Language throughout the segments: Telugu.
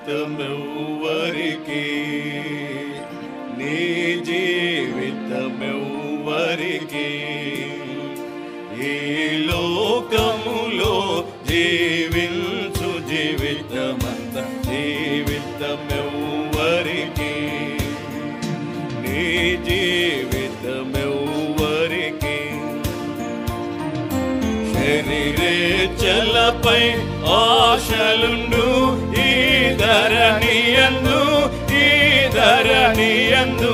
జీవితమెవ్వరికి నీ జీవితమెవ్వరికి ఈ లోకములో జీవించు జీవితమంత జీవితమెవ్వరికి నీ జీవితమెవ్వరికి శరీరేచ్ఛలపై ఆశలుండు ఈ ధరణియందు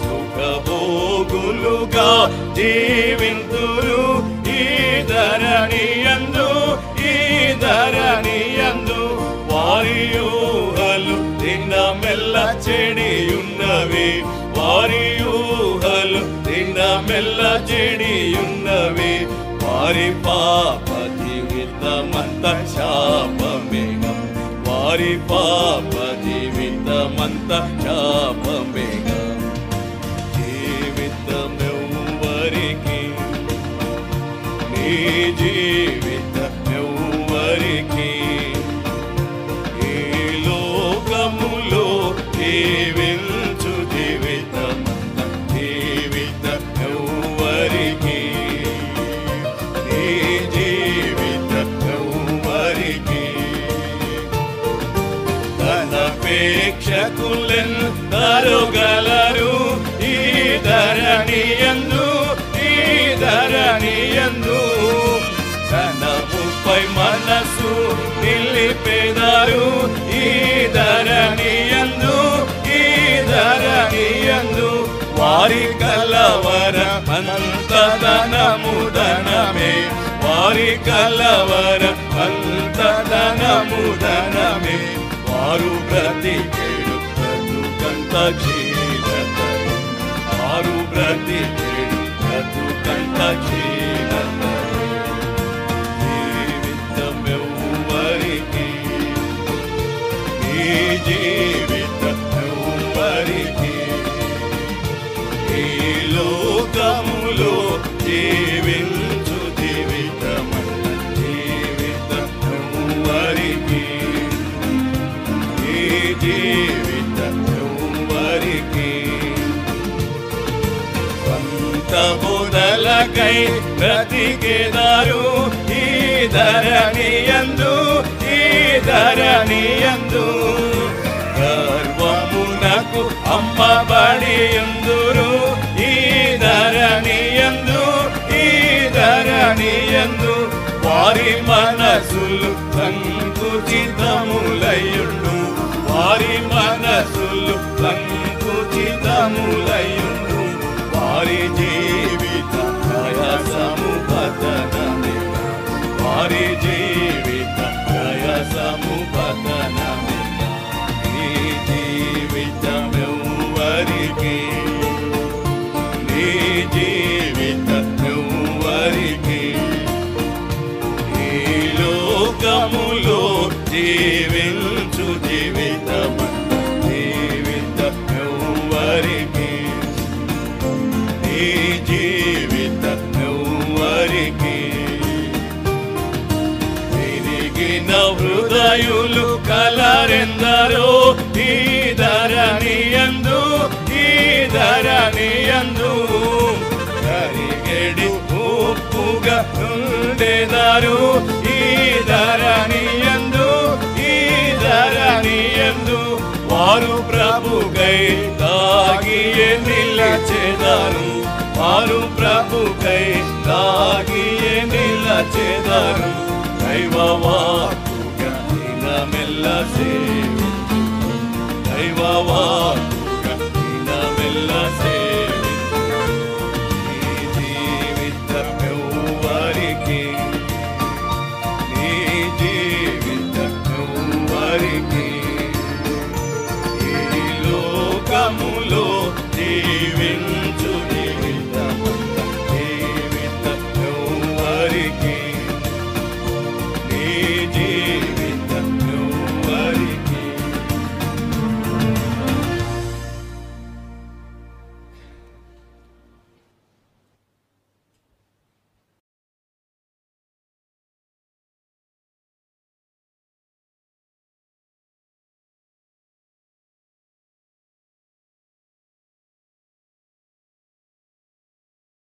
సుఖభోగులుగా జీవింతురు ఈ ధరణియందు వారి ఊహలు దినమెల్ల చెడియున్నవి వారి ఊహలు దినమెల్ల చెడియున్నవి వారి పాప జీవితమంత శాపమేగం వారి పాప జీవితమంత శాపమేగం జీవితమెవ్వరికి నీ జీవితమెవ్వరికి ఈ లోకములో జీవించు జీవితమంత జీవితమెవ్వరికి నీ జీవితమెవ్వరికి ధనాపేక్షకులెందరుగలరు ఈ ధరణియందు ధనముపై మనసు నిలిపెదారు ఈ ధరణియందు వారి కలవర అంత ధనమే వారి కలవర అంత ధనమే వారు బ్రతికేడు బ్రతుకంత క్షీణత వారు బ్రతికేడు బ్రతుకంత క్షీణత జీవితమెవ్వరికి ఈ జీవితమెవ్వరికి ఈ లోకములో జీవించు జీవితమంత జీవితమెవ్వరికి ఈ జీవితమెవ్వరికి స్వంత బోధలకై బ్రతికేదారు ఈ ధరణియందు గర్వమునకు అమ్మబడియుందురు ఈ ధరణియందు వారి మనసులు సంకుచితములయుండు వారి మనసులు సంకుచితములయుండు వారి జీవిత ప్రయాసము పతనమే వారి జీవిత ప్రయాసము పతనమే ఈ జీవితమెవ్వరికి నీ జీవితమెవ్వరికి ఈ లోకములో జీవించు జీవితమంత జీవితమెవ్వరికి నీ జీవితమెవ్వరికి విరిగిన హృదయులు కలరెందరో ఈ ధరణియందు కరిగెడి ఉప్పుగా ఉండేదారు ఈ ధరణియందు వారు ప్రభుకై తాగియే నిలచెదారు వారు ప్రభుకై తాగియే నిలచెదారు దైవ